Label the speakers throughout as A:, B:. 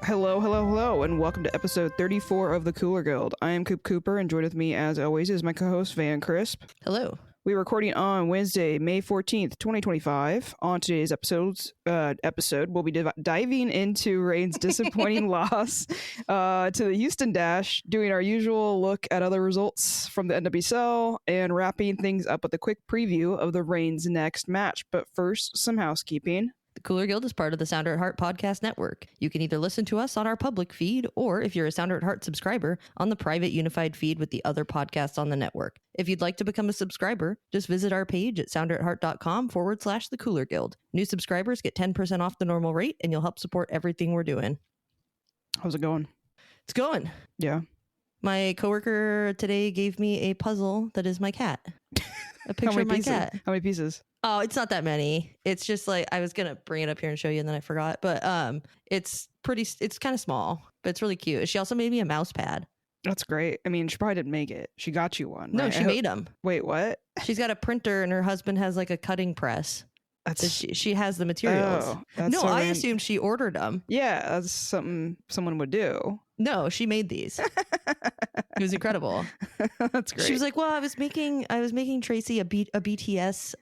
A: Hello, and welcome to episode 34 of the Cooler Guild. I am Coop Cooper, and joined with me, as always, is my co-host, Van Crisp.
B: Hello.
A: We're recording on Wednesday, May 14th, 2025. On today's episode, we'll be diving into Reign's disappointing loss to the Houston Dash, doing our usual look at other results from the NWSL, and wrapping things up with a quick preview of the Reign's next match. But first, some housekeeping.
B: The Cooler Guild is part of the Sounder at Heart podcast network. You can either listen to us on our public feed, or if you're a Sounder at Heart subscriber, on the private unified feed with the other podcasts on the network. If you'd like to become a subscriber, just visit our page at sounderatheart.com/the Cooler Guild. New subscribers get 10% off the normal rate, and you'll help support everything we're doing.
A: How's it going?
B: It's going.
A: Yeah.
B: My coworker today gave me a puzzle that is my cat. A picture of my cat.
A: How many pieces?
B: Oh, it's not that many. It's just like, I was going to bring it up here and show you, and then I forgot. But it's kind of small, but it's really cute. She also made me a mouse pad.
A: That's great. I mean, she probably didn't make it. She got you one.
B: No,
A: right?
B: she made them.
A: Wait, what?
B: She's got a printer, and her husband has like a cutting press.
A: That's
B: So she has the materials.
A: Oh, that's
B: No,
A: so
B: I assumed she ordered them.
A: Yeah, that's something someone would do.
B: No, she made these. It was incredible.
A: That's great.
B: She was like, "Well, I was making Tracy a BTS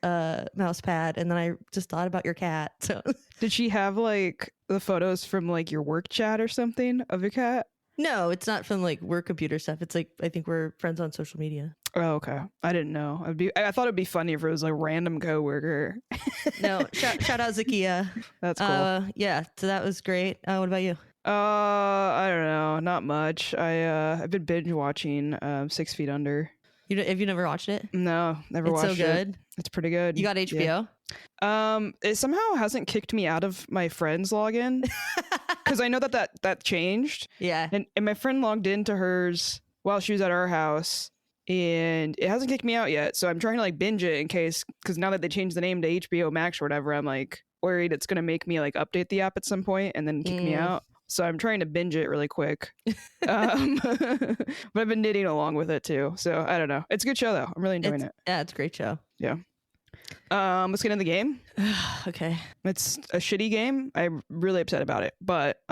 B: mouse pad, and then I just thought about your cat." So,
A: did she have like the photos from like your work chat or something of your cat?
B: no, it's not from like work computer stuff. It's like, I think we're friends on social media.
A: Oh, okay. I didn't know. I thought it'd be funny if it was a random coworker.
B: No, shout out Zakia.
A: That's cool.
B: Yeah, so that was great. What about you?
A: I don't know. Not much. I've been binge watching 6 Feet Under.
B: Have you never watched it?
A: No, never watched it.
B: It's so good.
A: It's pretty good.
B: You got HBO?
A: Yeah. It somehow hasn't kicked me out of my friend's login because I know that changed.
B: Yeah.
A: And my friend logged into hers while she was at our house, and it hasn't kicked me out yet. So I'm trying to like binge it in case, because now that they changed the name to HBO Max or whatever, I'm like worried it's gonna make me like update the app at some point and then kick me out. So I'm trying to binge it really quick. But I've been knitting along with it too. So I don't know. It's a good show though. I'm really enjoying it.
B: Yeah, it's a great show.
A: Yeah. Let's get in the game.
B: Okay.
A: It's a shitty game. I'm really upset about it. But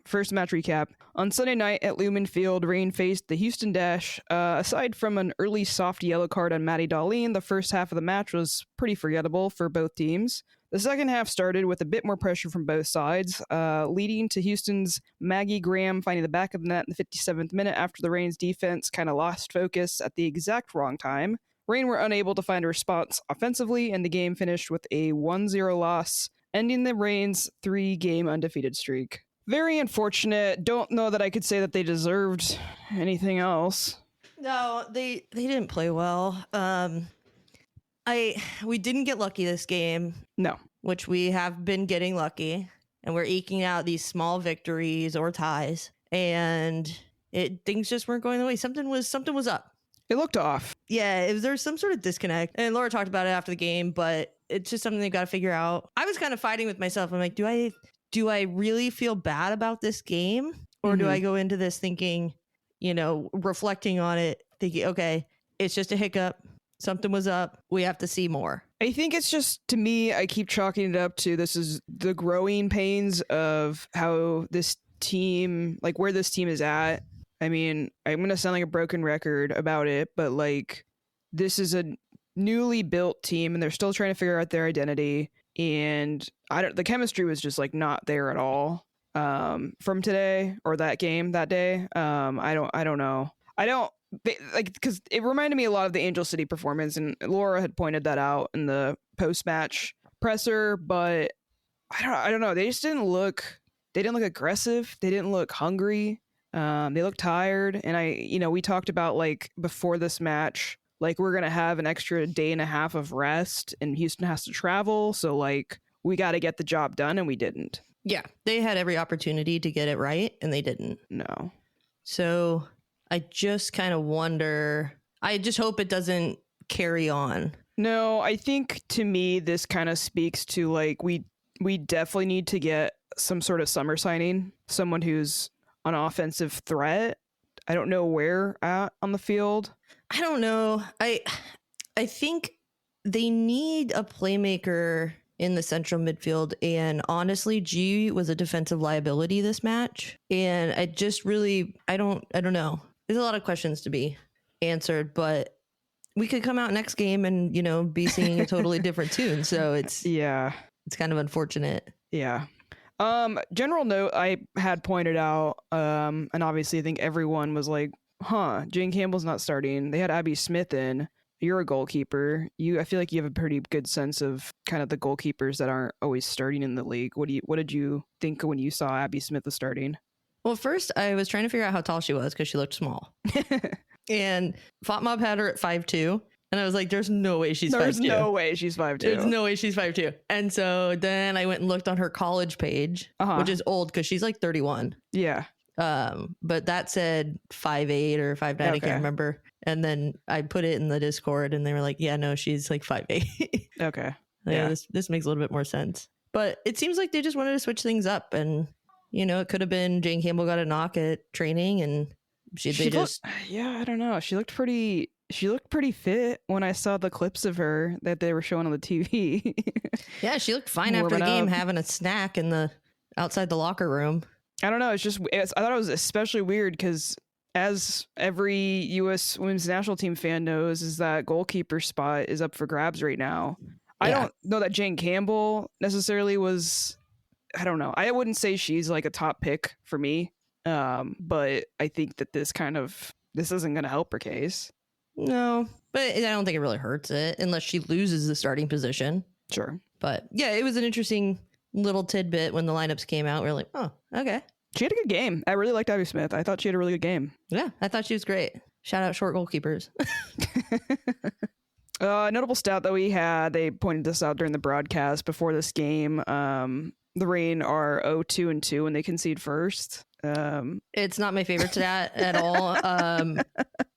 A: first match recap. On Sunday night at Lumen Field, Reign faced the Houston Dash. Aside from an early soft yellow card on Maddie Darlene, the first half of the match was pretty forgettable for both teams. The second half started with a bit more pressure from both sides, leading to Houston's Maggie Graham finding the back of the net in the 57th minute after the Reign's defense kind of lost focus at the exact wrong time. Reign were unable to find a response offensively, and the game finished with a 1-0 loss, ending the Reign's 3-game undefeated streak. Very unfortunate. Don't know that I could say that they deserved anything else.
B: No, they didn't play well. We didn't get lucky this game.
A: No.
B: Which we have been getting lucky, and we're eking out these small victories or ties, and things just weren't going the way. Something was up.
A: It looked off.
B: Yeah, there's some sort of disconnect. And Laura talked about it after the game, but it's just something they've got to figure out. I was kind of fighting with myself. I'm like, do I really feel bad about this game? Or do I go into this thinking, reflecting on it, thinking, okay, it's just a hiccup. Something was up. We have to see more.
A: I think it's just, to me, I keep chalking it up to this is the growing pains of how this team, like where this team is at. I mean, I'm going to sound like a broken record about it, but like this is a newly built team and they're still trying to figure out their identity. And the chemistry was just like not there at all from today or that game that day. I don't know. Because it reminded me a lot of the Angel City performance, and Laura had pointed that out in the post-match presser, but I don't know. They just didn't look aggressive. They didn't look hungry. They looked tired. And we talked about like before this match, like we're going to have an extra day and a half of rest and Houston has to travel. So like we got to get the job done, and we didn't.
B: Yeah. They had every opportunity to get it right and they didn't.
A: No.
B: So I just kind of wonder, I just hope it doesn't carry on.
A: No, I think to me, this kind of speaks to like, we definitely need to get some sort of summer signing, someone who's an offensive threat. I don't know where at on the field.
B: I don't know. I think they need a playmaker in the central midfield. And honestly, G was a defensive liability this match. And I just really, I don't know. There's a lot of questions to be answered, but we could come out next game and, you know, be singing a totally different tune. So it's kind of unfortunate.
A: Yeah. General note I had pointed out, and obviously I think everyone was like, Jane Campbell's not starting. They had Abby Smith in. You're a goalkeeper. I feel like you have a pretty good sense of kind of the goalkeepers that aren't always starting in the league. What did you think when you saw Abby Smith was starting?
B: Well, first I was trying to figure out how tall she was because she looked small. And FotMob had her at 5'2". And I was like, there's no way she's 5'2".
A: There's no way she's 5'2".
B: There's no way she's 5'2". And so then I went and looked on her college page, which is old because she's like 31.
A: Yeah.
B: But that said 5'8" or 5'9", I can't remember. And then I put it in the Discord and they were like, yeah, no, she's like 5'8".
A: Okay.
B: Yeah. This makes a little bit more sense. But it seems like they just wanted to switch things up. And, you know, it could have been Jane Campbell got a knock at training and
A: I don't know. She looked pretty fit when I saw the clips of her that they were showing on the TV.
B: Yeah, she looked fine after the game, having a snack outside the locker room.
A: I don't know. I thought it was especially weird because as every U.S. women's national team fan knows, is that goalkeeper spot is up for grabs right now. Yeah. I don't know that Jane Campbell necessarily was. I don't know. I wouldn't say she's like a top pick for me. But I think that this isn't going to help her case.
B: No, but I don't think it really hurts it unless she loses the starting position.
A: Sure.
B: But yeah, it was an interesting little tidbit when the lineups came out. We were like, oh, okay.
A: She had a good game. I really liked Abby Smith. I thought she had a really good game.
B: Yeah, I thought she was great. Shout out short goalkeepers.
A: Notable stat that we had, they pointed this out during the broadcast before this game. The Reign are 0-2-2 when they concede first.
B: It's not my favorite stat at all.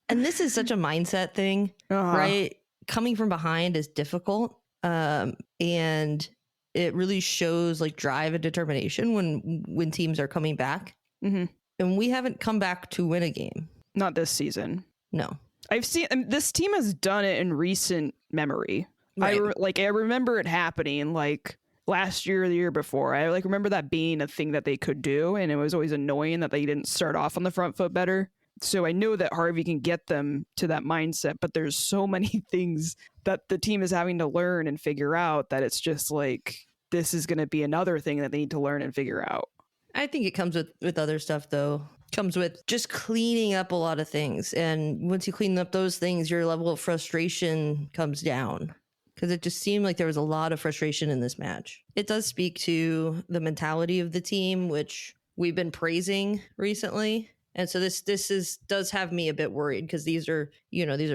B: And this is such a mindset thing, right? Coming from behind is difficult. And it really shows like drive and determination when teams are coming back. Mm-hmm. And we haven't come back to win a game.
A: Not this season.
B: No.
A: I've seen this team has done it in recent memory.
B: Right.
A: I remember it happening like last year or the year before. I like remember that being a thing that they could do, and it was always annoying that they didn't start off on the front foot better. So I know that Harvey can get them to that mindset, but there's so many things that the team is having to learn and figure out that it's just like this is going to be another thing that they need to learn and figure out.
B: I think it comes with other stuff though. Comes with just cleaning up a lot of things, and once you clean up those things, your level of frustration comes down. Because it just seemed like there was a lot of frustration in this match. It does speak to the mentality of the team, which we've been praising recently. And so this does have me a bit worried because these are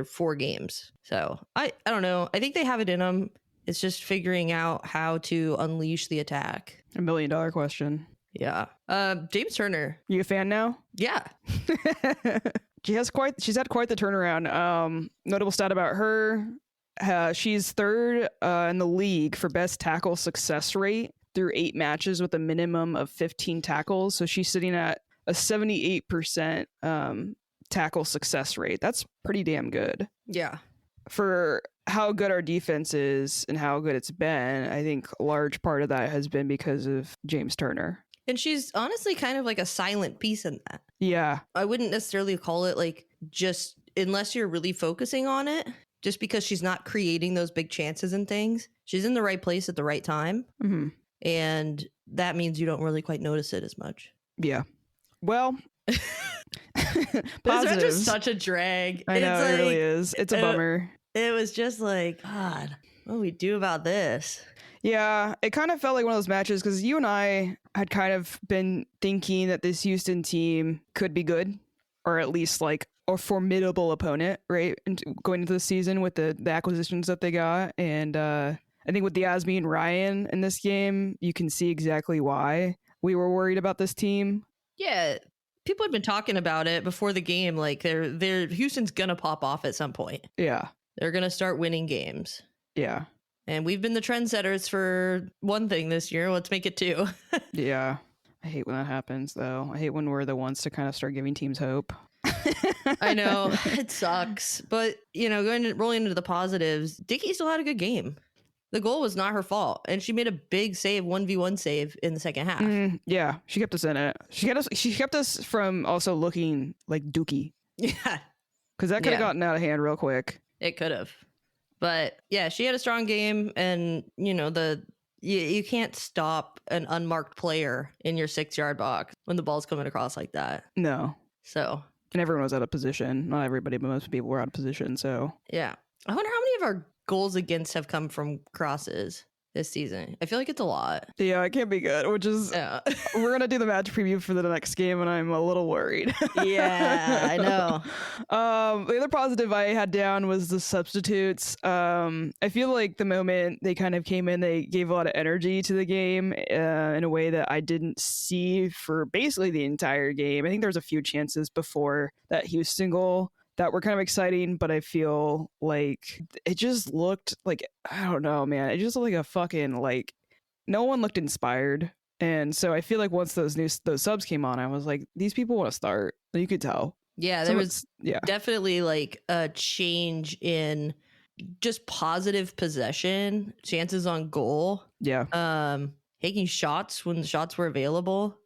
B: 4 games. So I don't know. I think they have it in them. It's just figuring out how to unleash the attack.
A: $1 million question.
B: Yeah. James Turner.
A: You a fan now?
B: Yeah.
A: She's had quite the turnaround. Notable stat about her. She's third in the league for best tackle success rate through 8 matches with a minimum of 15 tackles. So she's sitting at a 78% tackle success rate. That's pretty damn good.
B: Yeah.
A: For how good our defense is and how good it's been, I think a large part of that has been because of James Turner.
B: And she's honestly kind of like a silent piece in that.
A: Yeah.
B: I wouldn't necessarily call it like just unless you're really focusing on it. Just because she's not creating those big chances and things, she's in the right place at the right time. Mm-hmm. And that means you don't really quite notice it as much.
A: Yeah. Well,
B: this match is such a drag.
A: I know, it really is. It's a bummer.
B: It was just like, God, what do we do about this?
A: Yeah, it kind of felt like one of those matches because you and I had kind of been thinking that this Houston team could be good, or at least like a formidable opponent, right? And going into the season with the acquisitions that they got. And I think with Yasmin and Ryan in this game, you can see exactly why we were worried about this team.
B: Yeah. People had been talking about it before the game. Like they're Houston's going to pop off at some point.
A: Yeah.
B: They're going to start winning games.
A: Yeah.
B: And we've been the trendsetters for one thing this year. Let's make it 2.
A: Yeah. I hate when that happens, though. I hate when we're the ones to kind of start giving teams hope.
B: I know. It sucks. But, rolling into the positives, Dickey still had a good game. The goal was not her fault, and she made a big save, 1v1 save in the second half.
A: Yeah, she kept us in it. She kept us from also looking like dookie.
B: Yeah.
A: Because that could have gotten out of hand real quick.
B: It could have. But yeah, she had a strong game, and you can't stop an unmarked player in your 6-yard box when the ball's coming across like that.
A: No.
B: So.
A: And everyone was out of position. Not everybody, but most people were out of position. So.
B: Yeah. I wonder how many of our goals against have come from crosses this season. I feel like it's a lot.
A: Yeah, it can't be good, which is we're going to do the match preview for the next game, and I'm a little worried.
B: Yeah, I know.
A: The other positive I had down was the substitutes. I feel like the moment they kind of came in, they gave a lot of energy to the game in a way that I didn't see for basically the entire game. I think there was a few chances before that Houston goal that were kind of exciting, but I feel like it just looked like, I don't know, man. It just looked like a fucking, like, no one looked inspired. And so I feel like once those subs came on, I was like, these people want to start. You could tell.
B: Yeah, there was definitely like a change in just positive possession, chances on goal.
A: Yeah.
B: Taking shots when the shots were available.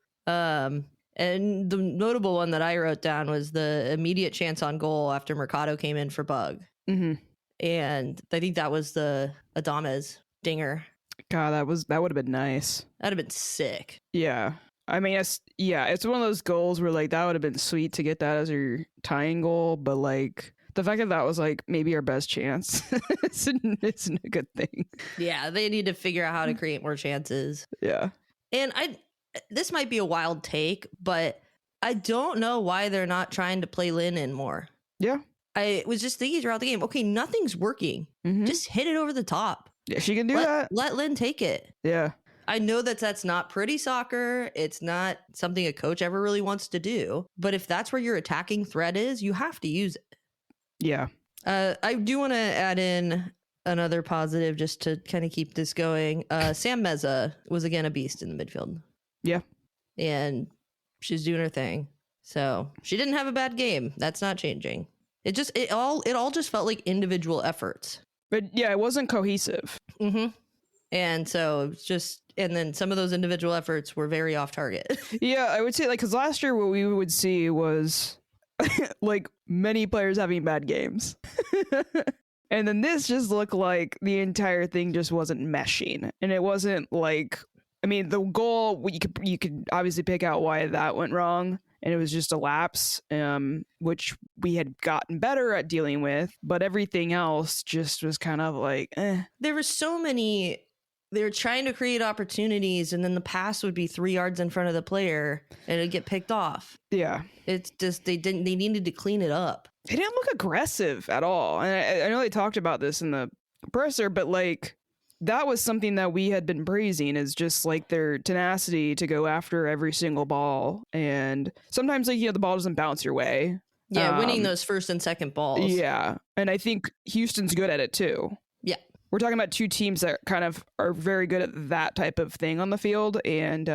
B: And the notable one that I wrote down was the immediate chance on goal after Mercado came in for Bug.
A: Mm-hmm.
B: And I think that was the Adames dinger.
A: God, that would have been nice.
B: That'd have been sick.
A: Yeah. I mean, it's one of those goals where, like, that would have been sweet to get that as your tying goal, but, like, the fact that was, like, maybe our best chance isn't a good thing.
B: Yeah, they need to figure out how to create more chances.
A: Yeah.
B: And this might be a wild take, but I don't know why they're not trying to play Lynn in more.
A: Yeah.
B: I was just thinking throughout the game, okay, nothing's working.
A: Mm-hmm.
B: Just hit it over the top.
A: Yeah, she can do that.
B: Let Lynn take it.
A: Yeah.
B: I know that's not pretty soccer. It's not something a coach ever really wants to do. But if that's where your attacking threat is, you have to use it.
A: Yeah.
B: I do want to add in another positive just to kind of keep this going. Sam Meza was again a beast in the midfield.
A: Yeah.
B: And she's doing her thing. So she didn't have a bad game. That's not changing. It all just felt like individual efforts.
A: But yeah, it wasn't cohesive.
B: Mm-hmm. And so it was just, and then some of those individual efforts were very off target.
A: Yeah, I would say, like, because last year what we would see was like many players having bad games. And then this just looked like the entire thing just wasn't meshing. And it wasn't like, I mean, the goal, you could obviously pick out why that went wrong, and it was just a lapse, which we had gotten better at dealing with, but everything else just was kind of like, eh.
B: There were so many, they were trying to create opportunities, and then the pass would be 3 yards in front of the player, and it'd get picked off.
A: Yeah.
B: It's just, they needed to clean it up.
A: They didn't look aggressive at all. And I know they talked about this in the presser, but, like, that was something that we had been praising, is just like their tenacity to go after every single ball. And sometimes, like, the ball doesn't bounce your way.
B: Yeah, winning those first and second balls.
A: Yeah. And I think Houston's good at it too.
B: Yeah.
A: We're talking about two teams that kind of are very good at that type of thing on the field. And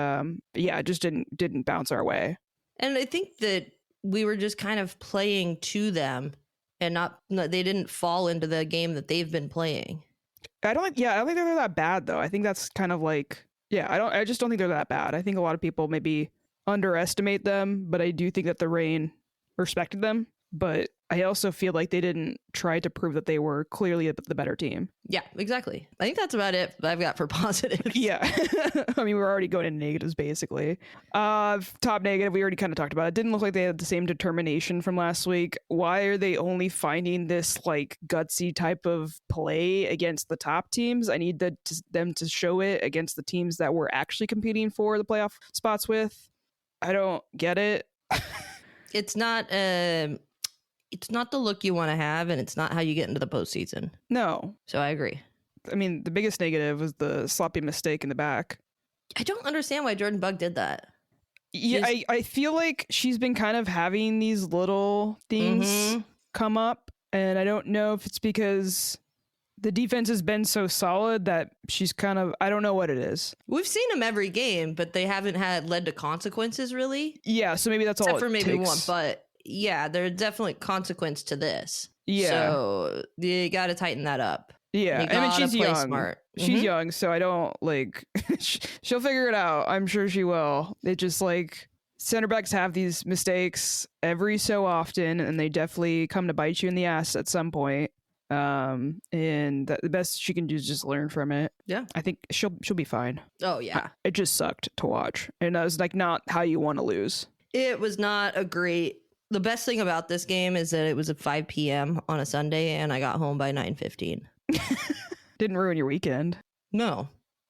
A: it just didn't bounce our way. And
B: I think that we were just kind of playing to them, and they didn't fall into the game that they've been playing.
A: I don't think they're that bad, though. I think that's kind of like, I just don't think they're that bad. I think a lot of people maybe underestimate them, but I do think that the Reign respected them. But I also feel like they didn't try to prove that they were clearly the better team.
B: Yeah, exactly. I think that's about it I've got for positives.
A: Yeah. I mean, we're already going into negatives, basically. Top negative, we already kind of talked about it. Didn't look like they had the same determination from last week. Why are they only finding this, like, gutsy type of play against the top teams? I need them to show it against the teams that we're actually competing for the playoff spots with. I don't get it.
B: It's not the look you want to have, and it's not how you get into the postseason.
A: No.
B: So I agree.
A: I mean, the biggest negative was the sloppy mistake in the back.
B: I don't understand why Jordan Bugg did that.
A: Yeah, I feel like she's been kind of having these little things come up, and I don't know if it's because the defense has been so solid that she's kind of, I don't know what it is.
B: We've seen them every game, but they haven't led to consequences, really.
A: Yeah, so maybe that's all it takes.
B: Except for maybe one, but yeah, there's definitely consequence to this.
A: Yeah.
B: So you got to tighten that up.
A: Yeah,
B: You
A: I mean,
B: gotta
A: she's
B: play
A: young.
B: smart.
A: She's young, so I don't like. She'll figure it out. I'm sure she will. It just like center backs have these mistakes every so often, and they definitely come to bite you in the ass at some point. And the best she can do is just learn from it.
B: Yeah.
A: I think she'll be fine.
B: Oh yeah.
A: It just sucked to watch, and that was like not how you want to lose.
B: It was not a great. The best thing about this game is that it was at 5 p.m. on a Sunday, and I got home by 9:15.
A: Didn't ruin your weekend.
B: No,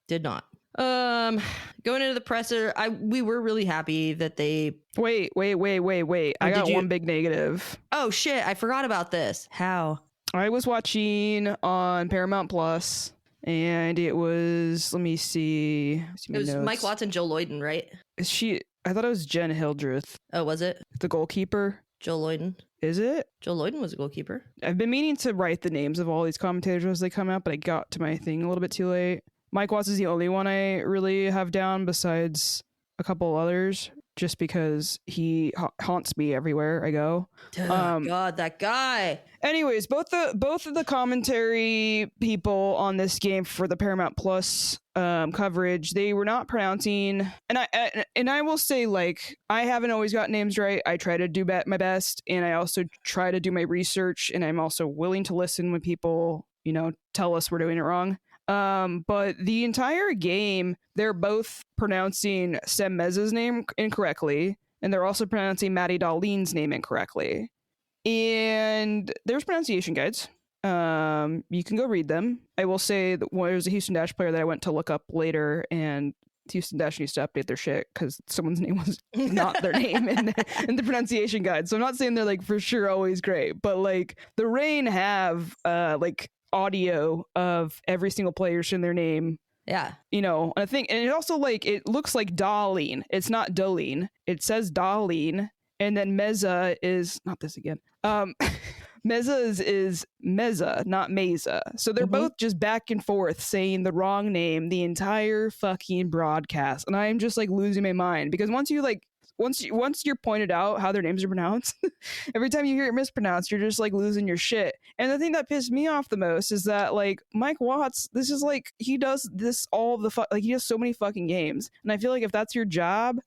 B: did not. Going into the presser, we were really happy that they.
A: Wait. I got one big negative.
B: Oh shit! I forgot about this. How?
A: I was watching on Paramount Plus, and it was. Let me see.
B: It was notes. Mike Watson, Joe Lloyden, right?
A: Is she? I thought it was Jen Hildreth.
B: Oh, was it
A: the goalkeeper?
B: Joe Lloyden.
A: Is it?
B: Joe Lloyden was a goalkeeper.
A: I've been meaning to write the names of all these commentators as they come out, but I got to my thing a little bit too late. Mike Watts is the only one I really have down besides a couple others, just because he haunts me everywhere I go.
B: God, that guy.
A: Anyways, both of the commentary people on this game for the Paramount Plus coverage, they were not pronouncing, and I will say, like, I haven't always got names right. I try to do my best, and I also try to do my research, and I'm also willing to listen when people, tell us we're doing it wrong. But the entire game, they're both pronouncing Sam Mezza's name incorrectly, and they're also pronouncing Maddie Darlene's name incorrectly. And there's pronunciation guides. You can go read them. I will say that there's a Houston Dash player that I went to look up later, and Houston Dash needs to update their shit because someone's name was not their name in the pronunciation guide. So I'm not saying they're like for sure always great, but like the Reign have like audio of every single player saying their name.
B: Yeah.
A: I think, and it also like it looks like Darlene. It's not Darlene. It says Darlene. And then Meza is not this again. Meza is Meza, not Meza. So they're both just back and forth saying the wrong name the entire fucking broadcast. And I'm just like losing my mind because once you're pointed out how their names are pronounced, every time you hear it mispronounced, you're just like losing your shit. And the thing that pissed me off the most is that like Mike Watts, this is like he does this all the like he has so many fucking games. And I feel like if that's your job,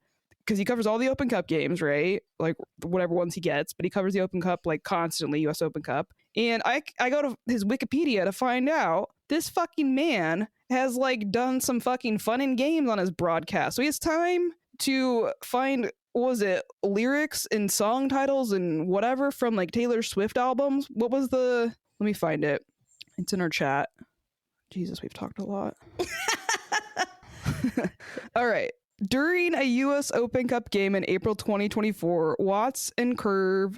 A: because he covers all the Open Cup games, right? Like whatever ones he gets, but he covers the Open Cup like constantly, US Open Cup. And I go to his Wikipedia to find out this fucking man has like done some fucking fun and games on his broadcast. So he has time to find, what was it, lyrics and song titles and whatever from like Taylor Swift albums. What was let me find it. It's in our chat. Jesus, we've talked a lot. All right. During a U.S. Open Cup game in April 2024, Watts and Kerr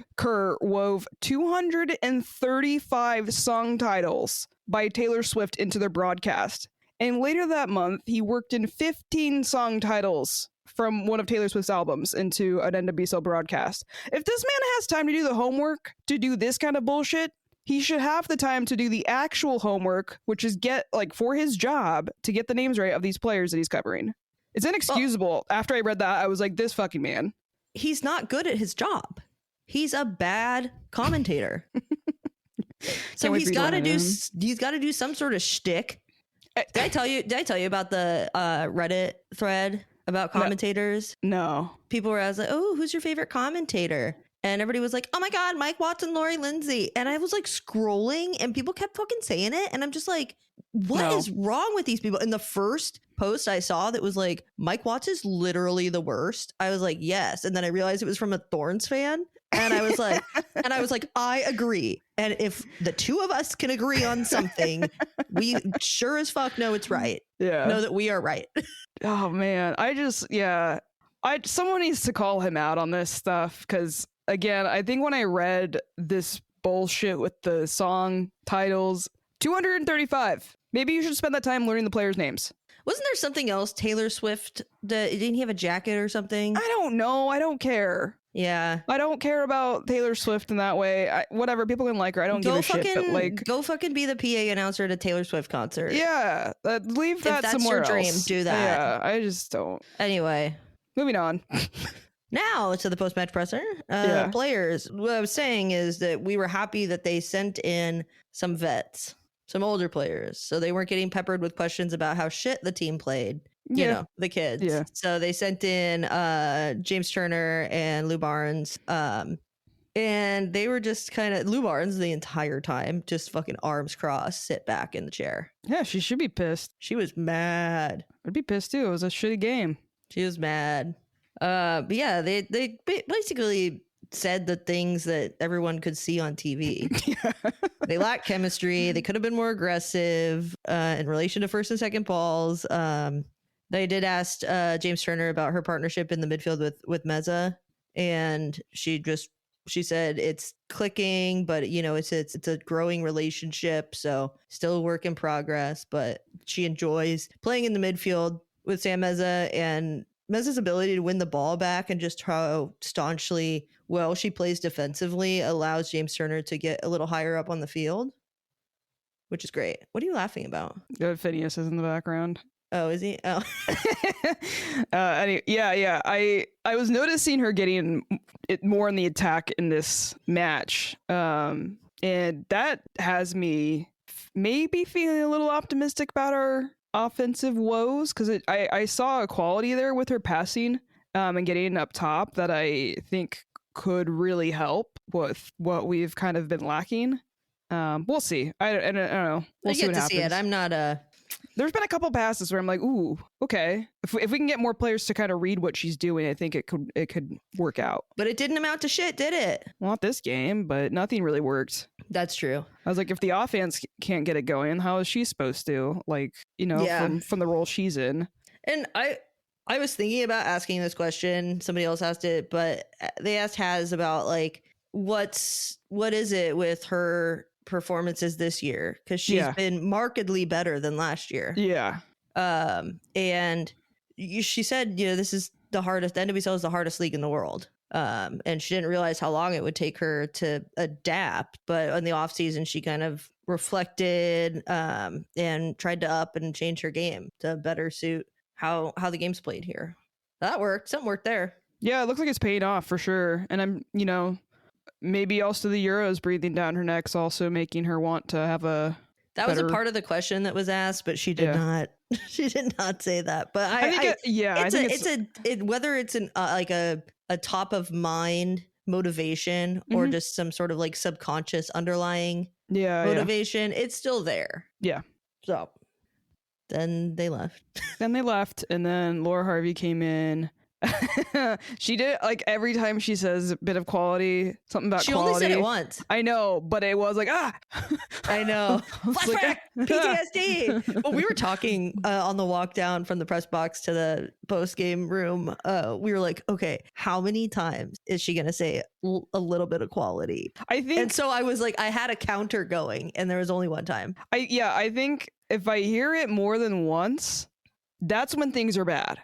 A: wove 235 song titles by Taylor Swift into their broadcast. And later that month, he worked in 15 song titles from one of Taylor Swift's albums into an NWSL broadcast. If this man has time to do the homework to do this kind of bullshit, he should have the time to do the actual homework, which is for his job to get the names right of these players that he's covering. It's inexcusable. Well, after I read that, I was like, this fucking man.
B: He's not good at his job. He's a bad commentator. So he's got to do some sort of shtick. Did I tell you about the Reddit thread about commentators?
A: No.
B: People were like, oh, who's your favorite commentator? And everybody was like, oh my God, Mike Watts and Lori Lindsay. And I was like scrolling and people kept fucking saying it. And I'm just like, what is wrong with these people? And the first post I saw that was like, Mike Watts is literally the worst. I was like, yes. And then I realized it was from a Thorns fan. And I was like, I agree. And if the two of us can agree on something, we sure as fuck know it's right.
A: Yeah.
B: Know that we are right.
A: Oh man. Someone needs to call him out on this stuff. Cause again, I think when I read this bullshit with the song titles, 235. Maybe you should spend that time learning the players' names.
B: Wasn't there something else? Taylor Swift, didn't he have a jacket or something?
A: I don't know. I don't care.
B: Yeah.
A: I don't care about Taylor Swift in that way. Whatever, people can like her. I don't give a shit. But like,
B: go fucking be the PA announcer at a Taylor Swift concert.
A: Yeah. Leave that somewhere else.
B: If that's your dream, do that.
A: Yeah, I just don't.
B: Anyway.
A: Moving on.
B: Now to the post-match presser. Players. What I was saying is that we were happy that they sent in some vets. some older players, so they weren't getting peppered with questions about how shit the team played. You know, the kids.
A: Yeah.
B: So they sent in James Turner and Lou Barnes. And they were just kind of Lou Barnes the entire time, just fucking arms crossed, sit back in the chair.
A: Yeah, she should be pissed.
B: She was mad.
A: I'd be pissed too. It was a shitty game.
B: She was mad. But yeah, they basically said the things that everyone could see on TV. They lacked chemistry. They could have been more aggressive in relation to first and second balls. They did ask James Turner about her partnership in the midfield with Meza, and she said it's clicking, but you know it's a growing relationship, so still a work in progress. But she enjoys playing in the midfield with Sam Meza, and Meza's ability to win the ball back and just how staunchly well she plays defensively allows James Turner to get a little higher up on the field, which is great. What are you laughing about?
A: Phineas is in the background.
B: Oh, is he? Oh.
A: Anyway, yeah. I was noticing her getting it more in the attack in this match. And that has me maybe feeling a little optimistic about our offensive woes, because I saw a quality there with her passing and getting up top that I think could really help with what we've kind of been lacking. We'll see. I don't know. We'll see what happens. See it.
B: I'm not
A: There's been a couple passes where I'm like, ooh, okay. If we can get more players to kind of read what she's doing, I think it could work out.
B: But it didn't amount to shit, did it?
A: Well, not this game, but nothing really worked.
B: That's true.
A: I was like, if the offense can't get it going, how is she supposed to? Like, you know, from the role she's in.
B: And I was thinking about asking this question. Somebody else asked it, but they asked Haz about like, what is it with her performances this year, because she's been markedly better than last year. And she said, you know, this is the hardest, NWSL is the hardest league in the world, and she didn't realize how long it would take her to adapt. But in the off season, she kind of reflected and tried to up and change her game to better suit how the game's played here. That worked. Something worked there. Yeah,
A: it looks like it's paying off for sure. And I'm, you know, maybe also the Euros breathing down her neck's also making her want to have a
B: That was a part of the question that was asked, but she did not. She did not say that. But I think whether it's an like a top of mind motivation or just some sort of like subconscious underlying motivation, it's still there.
A: Yeah.
B: So then they left.
A: And then Laura Harvey came in. She did, like, every time she says a bit of quality, something about
B: she
A: quality.
B: Only said it once.
A: I know, but it was like,
B: I know. Flashback, PTSD. Well, we were talking on the walk down from the press box to the post game room. We were like, okay, how many times is she gonna say a little bit of quality?
A: I think,
B: and so I was like, I had a counter going, and there was only one time.
A: I think if I hear it more than once, that's when things are bad.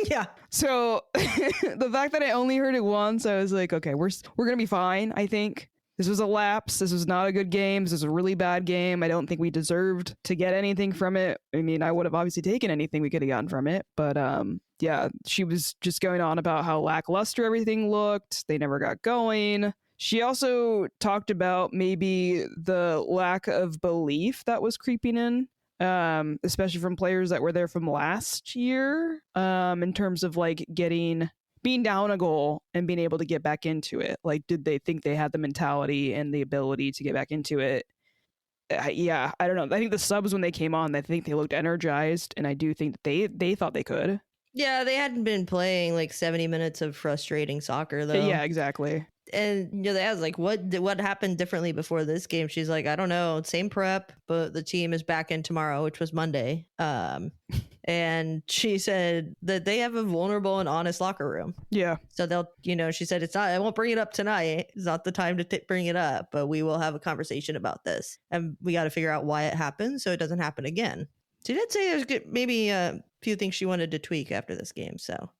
B: Yeah.
A: So the fact that I only heard it once, I was like, okay, we're gonna be fine. I think this was a lapse. This was not a good game. This was a really bad game. I don't think we deserved to get anything from it. I mean, I would have obviously taken anything we could have gotten from it, but yeah, she was just going on about how lackluster everything looked. They never got going. She also talked about maybe the lack of belief that was creeping in, especially from players that were there from last year, in terms of like being down a goal and being able to get back into it. Like, did they think they had the mentality and the ability to get back into it? Yeah, I don't know. I think the subs, when they came on, I think they looked energized, and I do think that they thought they could.
B: Yeah, they hadn't been playing like 70 minutes of frustrating soccer, though.
A: Yeah, exactly.
B: And you know, they asked like, what happened differently before this game? She's like, I don't know, same prep, but the team is back in tomorrow, which was Monday. And she said that they have a vulnerable and honest locker room.
A: Yeah.
B: So they'll, you know, she said I won't bring it up tonight. It's not the time to bring it up, but we will have a conversation about this, and we got to figure out why it happened so it doesn't happen again. She did say there's maybe a few things she wanted to tweak after this game. So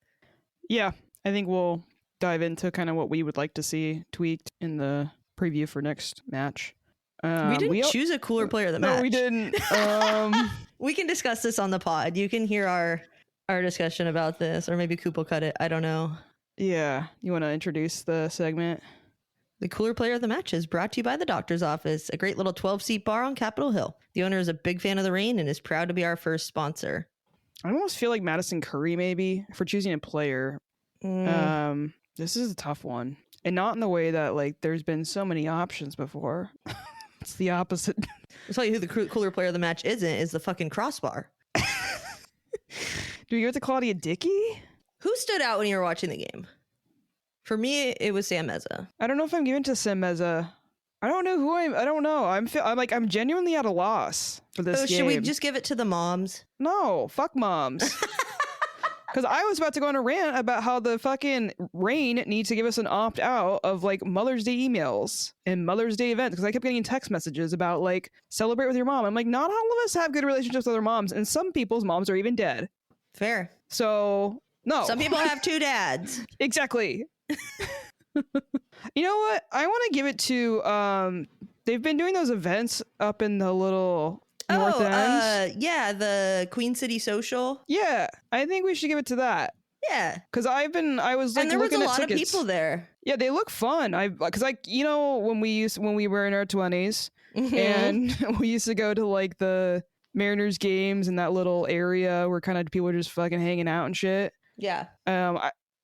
A: yeah, I think we'll dive into kind of what we would like to see tweaked in the preview for next match.
B: We didn't choose a cooler player of the match.
A: No, we didn't.
B: We can discuss this on the pod. You can hear our discussion about this, or maybe Coop will cut it. I don't know.
A: Yeah. You want to introduce the segment?
B: The Cooler Player of the Match is brought to you by the Doctor's Office, a great little 12-seat bar on Capitol Hill. The owner is a big fan of the Reign and is proud to be our first sponsor.
A: I almost feel like Madison Curry maybe for choosing a player. This is a tough one. And not in the way that like there's been so many options before. It's the opposite.
B: I'll tell you who the Cooler Player of the Match is the fucking crossbar.
A: Do you give it to Claudia Dickey?
B: Who stood out when you were watching the game? For me, it was Sam Meza.
A: I don't know if I'm giving to Sam Meza. I don't know who I don't know. I'm genuinely at a loss for this game.
B: Should we just give it to the moms?
A: No, fuck moms. Because I was about to go on a rant about how the fucking Reign needs to give us an opt-out of like Mother's Day emails and Mother's Day events. Because I kept getting text messages about like, celebrate with your mom. I'm like, not all of us have good relationships with our moms. And some people's moms are even dead.
B: Fair.
A: So, no.
B: Some people have two dads.
A: Exactly. You know what? I want to give it to, they've been doing those events up in the little North End.
B: Yeah, the Queen City Social.
A: Yeah, I think we should give it to that.
B: Yeah.
A: Because I was like,
B: and there was
A: looking
B: a
A: at
B: lot
A: tickets.
B: of people there.
A: Yeah, they look fun. Because like, you know, when we were in our 20s and we used to go to like the Mariners games in that little area where kind of people are just fucking hanging out and shit.
B: Yeah.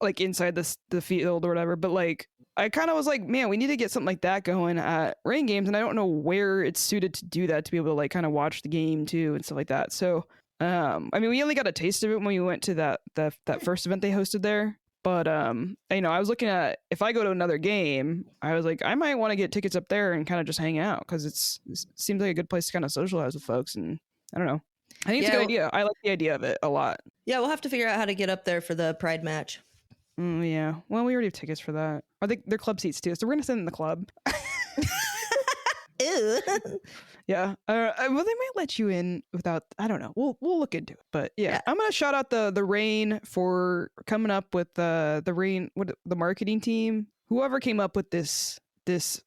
A: Like inside the field or whatever. But like, I kind of was like, man, we need to get something like that going at Reign games, and I don't know where it's suited to do that, to be able to like kind of watch the game too and stuff like that. So, I mean, we only got a taste of it when we went to that first event they hosted there. But you know, I was looking at, if I go to another game, I was like, I might want to get tickets up there and kind of just hang out, because it seems like a good place to kind of socialize with folks. And I don't know, I think it's a good idea. I like the idea of it a lot. Yeah,
B: we'll have to figure out how to get up there for the Pride match.
A: Yeah. Well, we already have tickets for that. They're club seats too, so we're gonna sit in the club.
B: Ew.
A: Yeah. Well, they might let you in without. I don't know. We'll look into it. But yeah, I'm gonna shout out the Reign for coming up with the Reign, the marketing team, whoever came up with this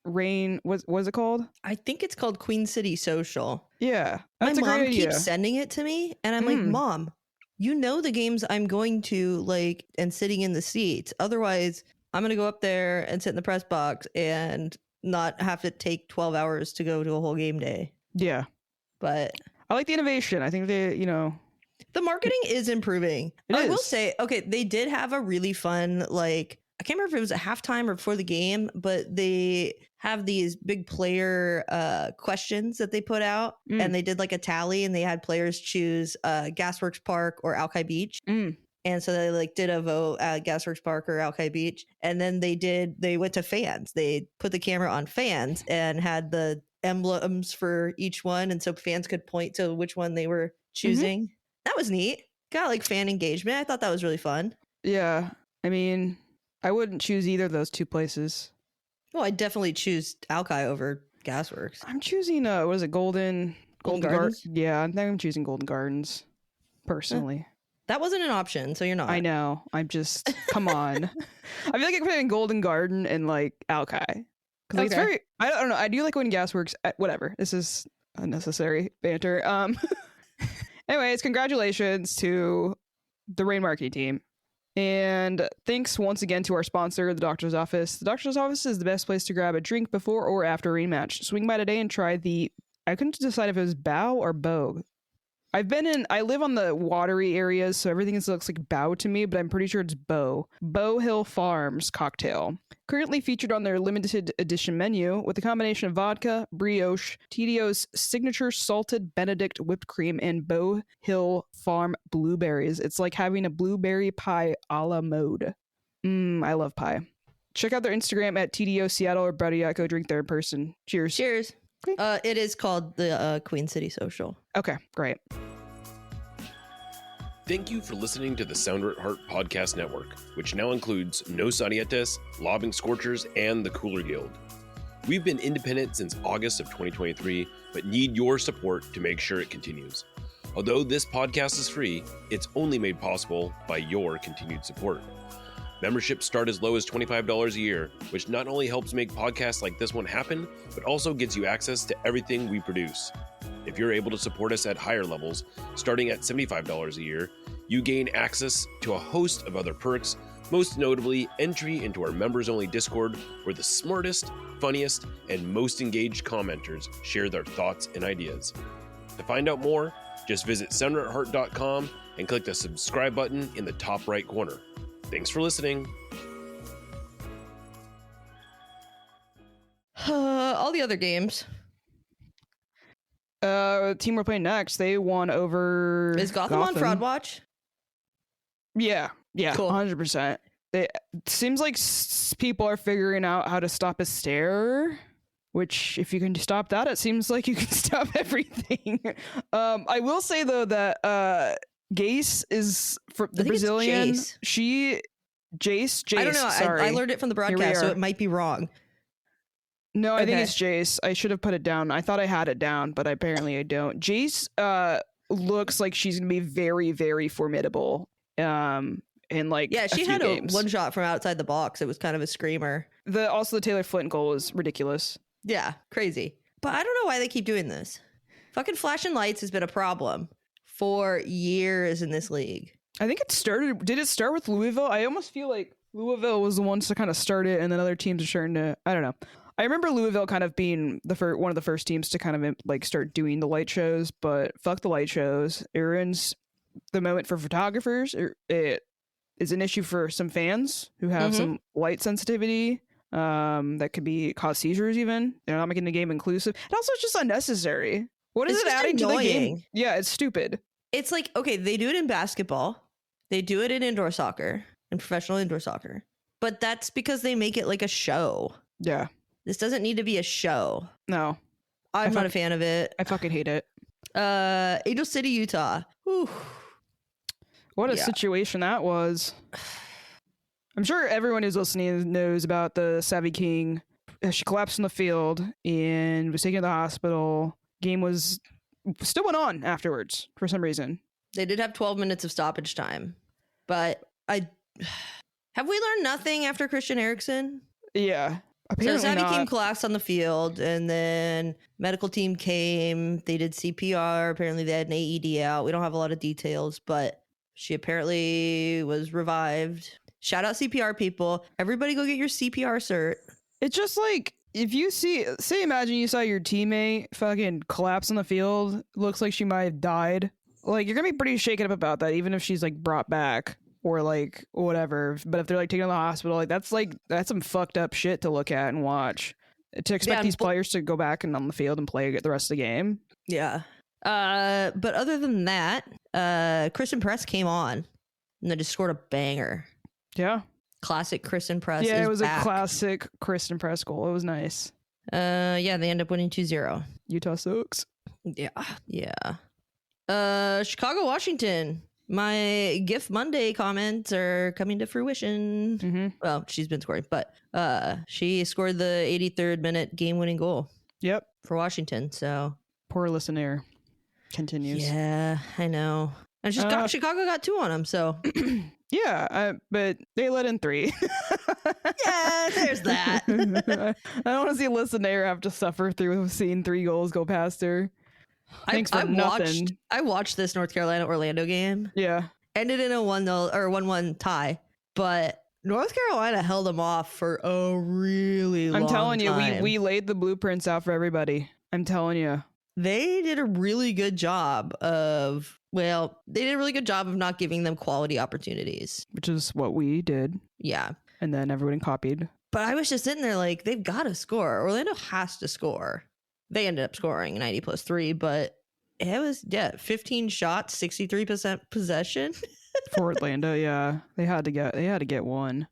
A: Reign. What's it called?
B: I think it's called Queen City Social.
A: Yeah,
B: that's
A: a great idea.
B: My mom keeps sending it to me, and I'm like, Mom, you know the games I'm going to like and sitting in the seats. Otherwise, I'm going to go up there and sit in the press box and not have to take 12 hours to go to a whole game day.
A: Yeah.
B: But
A: I like the innovation. I think
B: the marketing is improving. I will say, okay, they did have a really fun, like, I can't remember if it was at halftime or before the game, but they have these big player questions that they put out, and they did like a tally, and they had players choose Gasworks Park or Alki Beach. And so they like did a vote at Gasworks Park or Alki Beach, and then they went to fans. They put the camera on fans and had the emblems for each one, and so fans could point to which one they were choosing. That was neat. Got like fan engagement. I thought that was really fun.
A: Yeah, I mean, I wouldn't choose either of those two places.
B: Well, I definitely choose Alki over Gasworks.
A: I'm choosing what is it, Golden
B: Gardens?
A: Yeah, I think I'm choosing Golden Gardens personally.
B: That wasn't an option, so you're not.
A: I know. I'm just come on. I feel like I put in Golden Garden and like Alki, because it's very. I don't know. I do like when Gasworks. Whatever. This is unnecessary banter. Anyways, congratulations to the Reign marketing team. And thanks once again to our sponsor, the Doctor's Office. The Doctor's Office is the best place to grab a drink before or after a Reign match. Swing by today and try I couldn't decide if it was Bow or Bow. I live on the watery areas, so everything looks like Bow to me, but I'm pretty sure it's Bow. Bow Hill Farms cocktail. Currently featured on their limited edition menu with a combination of vodka, brioche, TDO's signature salted Benedict whipped cream, and Bow Hill Farm blueberries. It's like having a blueberry pie a la mode. I love pie. Check out their Instagram at TDO Seattle, or better yet, go drink there in person. Cheers.
B: Cheers. It is called the Queen City Social.
A: Okay, great.
C: Thank you for listening to the Sounder at Heart Podcast Network, which now includes No Sarietes, Lobbing Scorchers, and the Cooler Guild. We've been independent since August of 2023, but need your support to make sure it continues. Although this podcast is free, it's only made possible by your continued support. Memberships start as low as $25 a year, which not only helps make podcasts like this one happen, but also gets you access to everything we produce. If you're able to support us at higher levels, starting at $75 a year, You gain access to a host of other perks, most notably entry into our members-only Discord, where the smartest, funniest, and most engaged commenters share their thoughts and ideas. To find out more, just visit sounderetheart.com and click the subscribe button in the top right corner. Thanks for listening.
B: All the other games.
A: Team we're playing next, they won over
B: Is Gotham on Fraud Watch?
A: Yeah,
B: Cool.
A: 100%. It seems like people are figuring out how to stop a stare, which if you can stop that, it seems like you can stop everything. I will say though that Gase is for the Brazilian. Jace.
B: I don't know.
A: Sorry.
B: I learned it from the broadcast, so it might be wrong.
A: No, I think it's Jace. I should have put it down. I thought I had it down, but apparently I don't. Jace looks like she's gonna be very, very formidable. In like
B: she had
A: games.
B: a one shot from outside the box. It was kind of a screamer.
A: The Taylor Flint goal was ridiculous.
B: Yeah, crazy. But I don't know why they keep doing this. Fucking flashing lights has been a problem for years in this league. I
A: think it started. Did it start with Louisville? I almost feel like Louisville was the ones to kind of start it, and then other teams are starting to. I don't know. I remember Louisville kind of being one of the first teams to kind of like start doing the light shows, but fuck the light shows. It ruins the moment for photographers. It is an issue for some fans who have some light sensitivity. That could cause seizures even. They're not making the game inclusive. And also it's just unnecessary. What is it adding to the game? Yeah, it's stupid.
B: It's like, okay, they do it in basketball. They do it in indoor soccer, in professional indoor soccer. But that's because they make it like a show.
A: Yeah.
B: This doesn't need to be a show.
A: No.
B: I'm not a fan of it.
A: I fucking hate it.
B: Angel City, Utah. Whew.
A: What a situation that was. I'm sure everyone who's listening knows about the Savvy King. She collapsed in the field and was taken to the hospital. Game was still went on afterwards for some reason.
B: They did have 12 minutes of stoppage time. But have we learned nothing after Christian Eriksen?
A: Yeah. Apparently
B: so Savvy
A: not.
B: King collapsed on the field, and then medical team came. They did CPR. Apparently they had an AED out. We don't have a lot of details, but she apparently was revived. Shout out CPR people. Everybody go get your CPR cert.
A: It's just like, if you imagine you saw your teammate fucking collapse on the field, looks like she might have died. Like, you're gonna be pretty shaken up about that, even if she's like brought back or like whatever. But if they're like taken to the hospital, that's some fucked up shit to look at and watch. To expect these players to go back and on the field and play the rest of the game.
B: Yeah. But other than that, Kristen Press came on and they just scored a banger.
A: Yeah.
B: Classic Kristen Press.
A: Yeah, it was
B: back.
A: a classic Kristen Press goal. It was nice.
B: Yeah, they end up winning 2-0.
A: Utah sucks.
B: Yeah. Chicago, Washington. My GIF Monday comments are coming to fruition.
A: Mm-hmm.
B: Well, she's been scoring, but she scored the 83rd minute game-winning goal.
A: Yep.
B: For Washington, so.
A: Poor listener. Continues.
B: Yeah, I know. And Chicago got 2 on them, so.
A: Yeah, but they let in 3.
B: Yeah, there's that.
A: I don't want to see Listener have to suffer through seeing 3 goals go past her. Thanks for nothing.
B: I watched this North Carolina Orlando game.
A: Yeah.
B: Ended in a 1-0 or 1-1 tie, but North Carolina held them off for a really long time.
A: I'm telling you, we laid the blueprints out for everybody. I'm telling you.
B: They did a really good job of not giving them quality opportunities.
A: Which is what we did.
B: Yeah.
A: And then everyone copied.
B: But I was just sitting there like, they've got to score. Orlando has to score. They ended up scoring 90 plus 3, but it was, 15 shots, 63% possession.
A: For Orlando, yeah. They had to get one.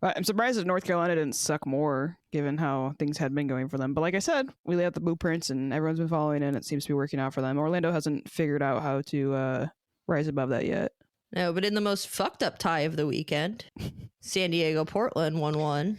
A: I'm surprised that North Carolina didn't suck more, given how things had been going for them. But like I said, we laid out the blueprints and everyone's been following it, and it seems to be working out for them. Orlando hasn't figured out how to rise above that yet.
B: No, but in the most fucked up tie of the weekend, San Diego, Portland 1-1.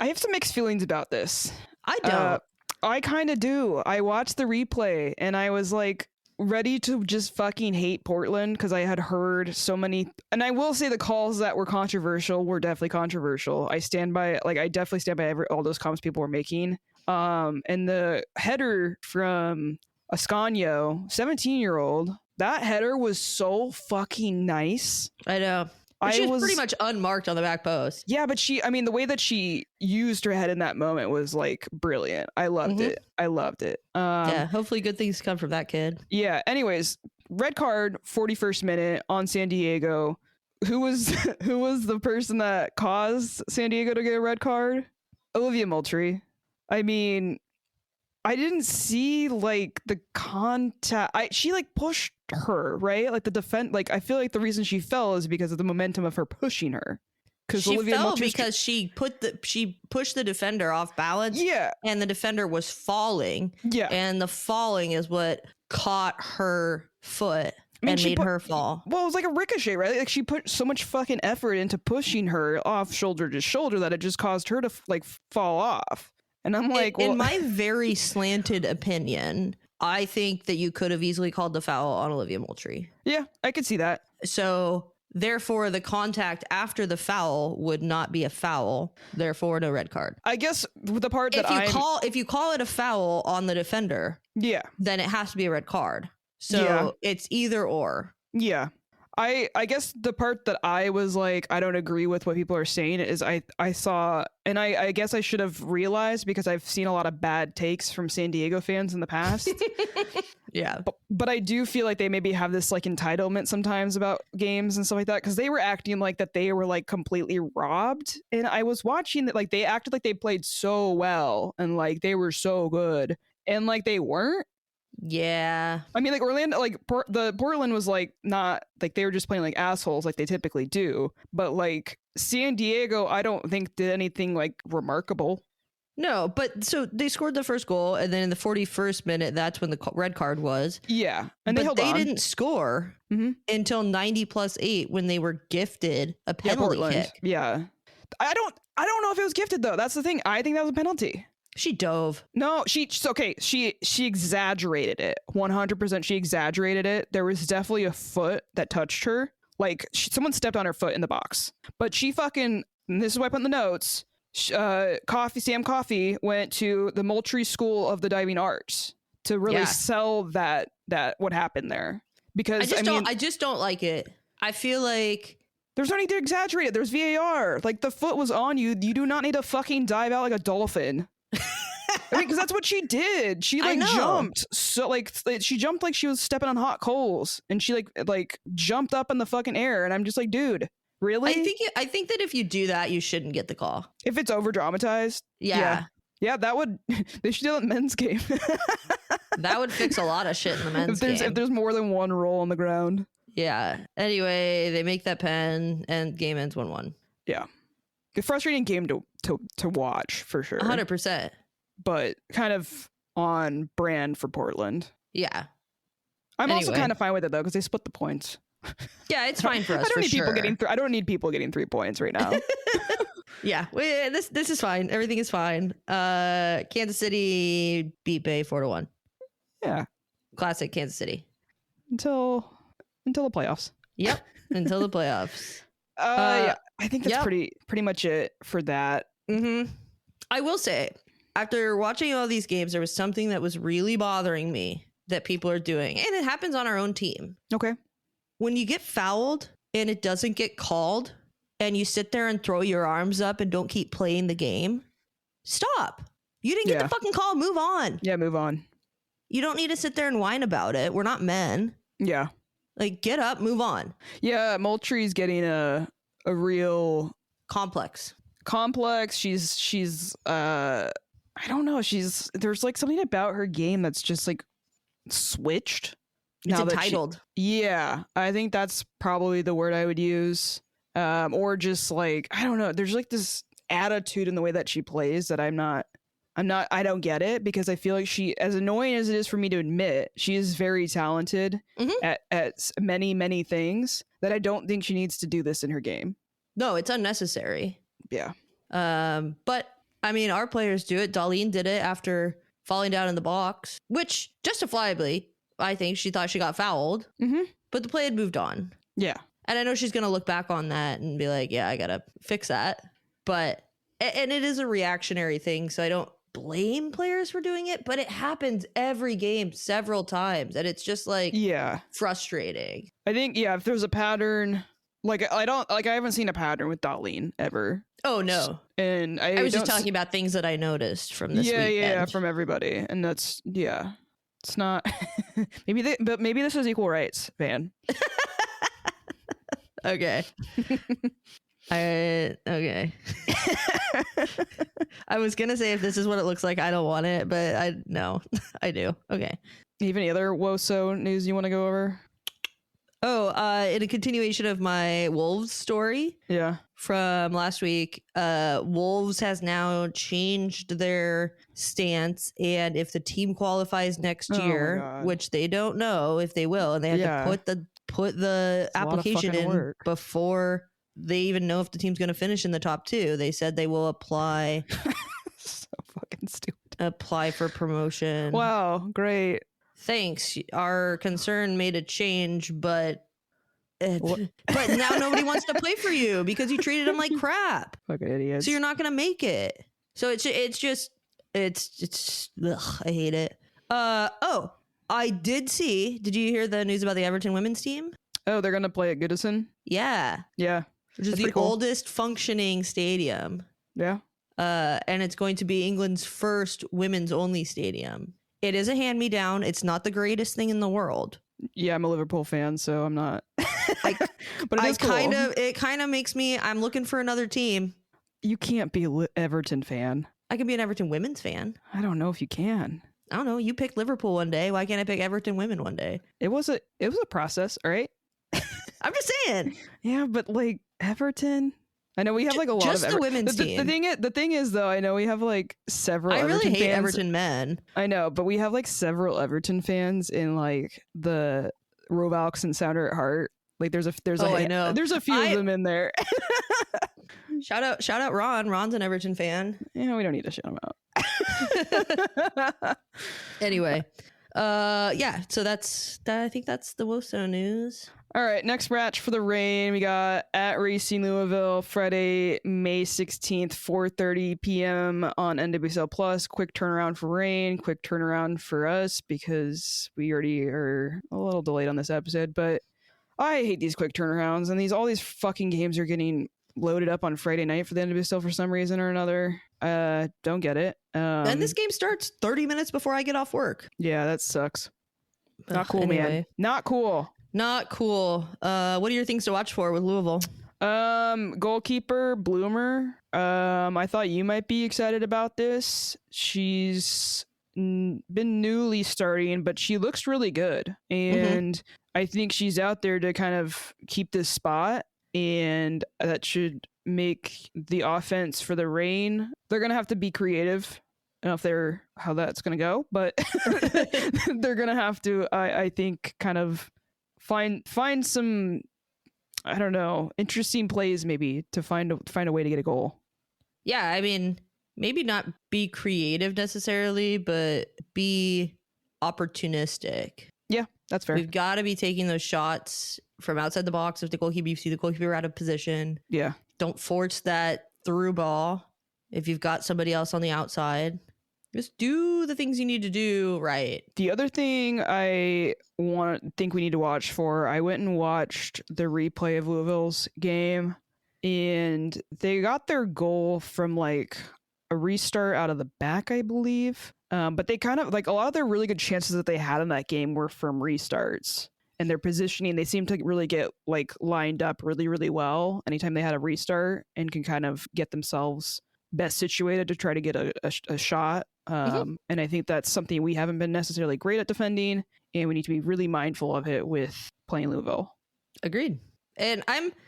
A: I have some mixed feelings about this.
B: I don't.
A: I kind of do. I watched the replay and I was like ready to just fucking hate Portland because I had heard so many. And I will say the calls that were controversial were definitely controversial. I definitely stand by all those comments people were making. And the header from Ascanio, 17-year-old, That header was so fucking nice.
B: I know. She was pretty much unmarked on the back post.
A: Yeah, but the way that she used her head in that moment was like brilliant. I loved it. I loved it.
B: Yeah, hopefully good things come from that kid.
A: Yeah. Anyways, red card, 41st minute on San Diego. Who was the person that caused San Diego to get a red card? Olivia Moultrie. I mean, I didn't see like the contact. She like pushed her, right? Like the defense. Like I feel like the reason she fell is because of the momentum of her pushing her. Because
B: she fell because she pushed the defender off balance.
A: Yeah,
B: and the defender was falling. Yeah, and the falling is what caught her foot. And made her fall.
A: Well, it was like a ricochet, right? Like she put so much fucking effort into pushing her off shoulder to shoulder that it just caused her to like fall off. And I'm like,
B: in my very slanted opinion, I think that you could have easily called the foul on Olivia Moultrie.
A: Yeah, I could see that.
B: So therefore, the contact after the foul would not be a foul. Therefore, no red card.
A: I guess the part that
B: if you call it a foul on the defender,
A: yeah, then
B: it has to be a red card. So it's either or.
A: Yeah. I guess the part that I was like, I don't agree with what people are saying is I saw, and I guess I should have realized because I've seen a lot of bad takes from San Diego fans in the past.
B: Yeah.
A: But I do feel like they maybe have this like entitlement sometimes about games and stuff like that, because they were acting like that they were like completely robbed. And I was watching that like they acted like they played so well and like they were so good and like they weren't.
B: Yeah.
A: I mean, like Orlando, like the Portland was like not like they were just playing like assholes like they typically do. But like San Diego, I don't think did anything like remarkable.
B: No, but so they scored the first goal, and then in the 41st minute, that's when the red card was.
A: Yeah, and they
B: didn't score until 90+8 when they were gifted a penalty kick.
A: Yeah, I don't know if it was gifted though. That's the thing. I think that was a penalty.
B: She dove.
A: No, she exaggerated it. 100%. She exaggerated it. There was definitely a foot that touched her. Like someone stepped on her foot in the box. But she fucking. And this is why I put in the notes. Sam Coffey went to the Moultrie School of the Diving Arts to really sell that what happened there. Because
B: I just don't like it. I feel like
A: there's no need to exaggerate it. There's VAR. Like the foot was on you. You do not need to fucking dive out like a dolphin. I mean, because that's what she did. She like jumped. So like she jumped like she was stepping on hot coals, and she like jumped up in the fucking air. And I'm just like, dude, really?
B: I think that if you do that, you shouldn't get the call.
A: If it's over dramatized. Yeah, that would. They should do it in men's game.
B: That would fix a lot of shit in the men's game.
A: If there's more than one roll on the ground.
B: Yeah. Anyway, they make that pen, and game ends 1-1.
A: Yeah. A frustrating game to watch for sure.
B: 100%.
A: But kind of on brand for Portland.
B: Yeah.
A: I'm also kind of fine with it though, because they split the points.
B: Yeah, it's fine for us.
A: I don't need people getting 3 points right now.
B: Yeah, this is fine. Everything is fine. Kansas City beat Bay 4-1.
A: Yeah.
B: Classic Kansas City.
A: Until the playoffs.
B: Yep. Until the playoffs.
A: Yeah, I think that's pretty much it for that.
B: Mm-hmm. I will say, after watching all these games, there was something that was really bothering me that people are doing, and it happens on our own team.
A: Okay.
B: When you get fouled and it doesn't get called, and you sit there and throw your arms up and don't keep playing the game, stop. You didn't get the fucking call. Move on.
A: Yeah, move on.
B: You don't need to sit there and whine about it. We're not men.
A: Yeah.
B: Like, get up, move on.
A: Yeah, Moultrie's getting a real
B: complex.
A: She's I don't know. There's like something about her game that's just like switched.
B: It's entitled.
A: Yeah, I think that's probably the word I would use. Or just like, I don't know. There's like this attitude in the way that she plays that I don't get it, because I feel like she, as annoying as it is for me to admit, she is very talented at many, many things that I don't think she needs to do this in her game.
B: No, it's unnecessary.
A: Yeah.
B: But I mean, our players do it. Darlene did it after falling down in the box, which justifiably, I think she thought she got fouled, but the play had moved on.
A: Yeah.
B: And I know she's going to look back on that and be like, yeah, I got to fix that. And it is a reactionary thing, so I don't blame players for doing it, but it happens every game several times, and it's just like frustrating.
A: I think if there's a pattern, like I haven't seen a pattern with Darlene ever.
B: Oh no.
A: And
B: I was just talking about things that I noticed from this weekend.
A: Yeah, from everybody. And that's it's not maybe this is equal rights, Van.
B: Okay. Okay. I was gonna say if this is what it looks like, I don't want it, but I do. Okay.
A: You have any other WOSO news you want to go over?
B: Oh, in a continuation of my Wolves story.
A: Yeah.
B: From last week, Wolves has now changed their stance, and if the team qualifies next year, which they don't know if they will, and they have to put the application in before they even know if the team's going to finish in the top 2. They said they will apply.
A: So fucking stupid.
B: Apply for promotion.
A: Wow, great.
B: Thanks. Our concern made a change, but now nobody wants to play for you because you treated them like crap.
A: Fucking idiots.
B: So you're not going to make it. So it's ugh, I hate it. I did see. Did you hear the news about the Everton women's team?
A: Oh, they're going to play at Goodison?
B: Yeah.
A: Yeah.
B: Which is the oldest functioning stadium.
A: Yeah.
B: And it's going to be England's first women's only stadium. It is a hand-me-down. It's not the greatest thing in the world.
A: Yeah, I'm a Liverpool fan, so I'm not. But it is cool.
B: It kind of makes me. I'm looking for another team.
A: You can't be an Everton fan.
B: I can be an Everton women's fan.
A: I don't know if you can.
B: I don't know. You picked Liverpool one day. Why can't I pick Everton women one day?
A: It was a process, all right?
B: I'm just saying.
A: Yeah, but like Everton. I know we have like a lot
B: just
A: of
B: the women's team.
A: The thing is though, I know we have like several.
B: I
A: Everton
B: really hate
A: fans.
B: Everton men.
A: I know, but we have like several Everton fans in like the Rovalks and Sounder at Heart. Like there's a few of them in there.
B: Shout out Ron. Ron's an Everton fan.
A: Yeah, we don't need to shout him out.
B: Anyway, so I think that's the WOSO news.
A: All right, next match for the rain. We got at Racing Louisville, Friday, May 16th, 4:30 p.m. on NWSL Plus. Quick turnaround for rain, quick turnaround for us because we already are a little delayed on this episode. But I hate these quick turnarounds, and all these fucking games are getting loaded up on Friday night for the NWSL for some reason or another. Don't get it.
B: And this game starts 30 minutes before I get off work.
A: Yeah, that sucks. Not cool, man. Not cool.
B: Not cool. What are your things to watch for with Louisville?
A: Goalkeeper Bloomer. I thought you might be excited about this. She's been newly starting, but she looks really good. And I think she's out there to kind of keep this spot, and that should make the offense for the rain. They're going to have to be creative. I don't know how that's going to go, but they're going to have to, I think, kind of find some, I don't know, interesting plays maybe to find a way to get a goal.
B: Yeah, I mean, maybe not be creative necessarily, but be opportunistic.
A: Yeah, that's fair.
B: We've got to be taking those shots from outside the box. If you see the goalkeeper out of position. Yeah. Don't force that through ball. If you've got somebody else on the outside, just do the things you need to do right. The other thing I think we need to watch for, I went and watched the replay of Louisville's game, and they got their goal from like a restart out of the back, I believe. But they kind of like a lot of their really good chances that they had in that game were from restarts. And their positioning, they seem to really get like lined up really, really well anytime they had a restart and can kind of get themselves best situated to try to get a shot. And I think that's something we haven't been necessarily great at defending, and we need to be really mindful of it with playing Louisville. Agreed. And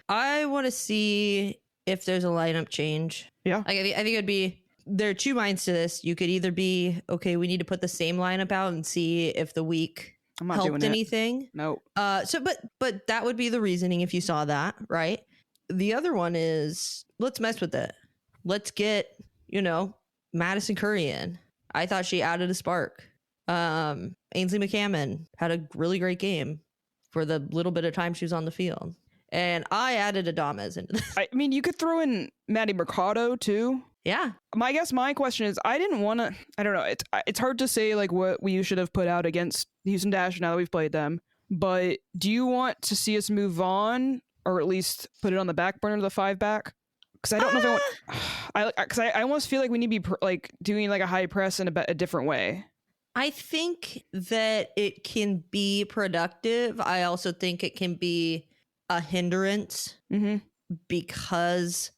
B: I want to see if there's a lineup change. Yeah. I think it'd be, there are two minds to this. You could either be, okay, we need to put the same lineup out and see if the week helped anything. No. But that would be the reasoning if you saw that, right? The other one is, let's mess with it. Let's get, Madison Curry in. I thought she added a spark. Ainsley McCammon had a really great game for the little bit of time she was on the field. And I added Adames into this. I mean, you could throw in Maddie Mercado too. Yeah.
A: My question is, I didn't want to, I don't know. It's hard to say like what we should have put out against Houston Dash now that we've played them. But do you want to see us move on, or at least put it on the back burner of the 5-back? Because I don't know if I want. Because I almost feel like we need to be like doing like a high press in a different way.
B: I think that it can be productive. I also think it can be a hindrance because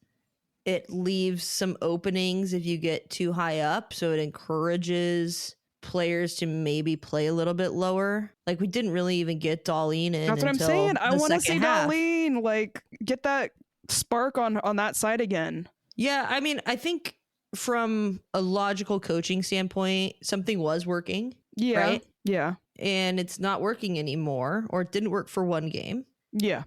B: it leaves some openings if you get too high up. So it encourages players to maybe play a little bit lower. Like we didn't really even get Darlene in.
A: That's what I'm saying. I want to see Darlene like get that spark on that side again.
B: Yeah, I mean, I think from a logical coaching standpoint, something was working.
A: Yeah.
B: Right?
A: Yeah.
B: And it's not working anymore, or it didn't work for one game.
A: Yeah.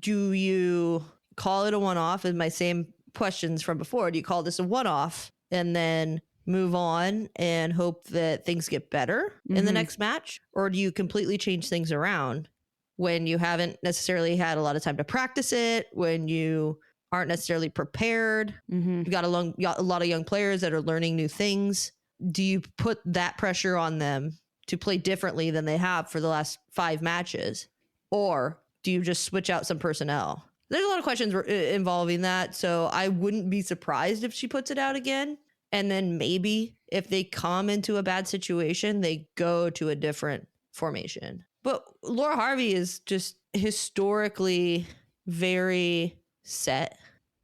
B: Do you call it a one-off? And my same questions from before. Do you call this a one-off and then move on and hope that things get better in the next match? Or do you completely change things around when you haven't necessarily had a lot of time to practice it, when you aren't necessarily prepared? You've got a lot of young players that are learning new things. Do you put that pressure on them to play differently than they have for the last 5 matches? Or do you just switch out some personnel? There's a lot of questions involving that. So I wouldn't be surprised if she puts it out again. And then maybe if they come into a bad situation, they go to a different formation. But Laura Harvey is just historically very set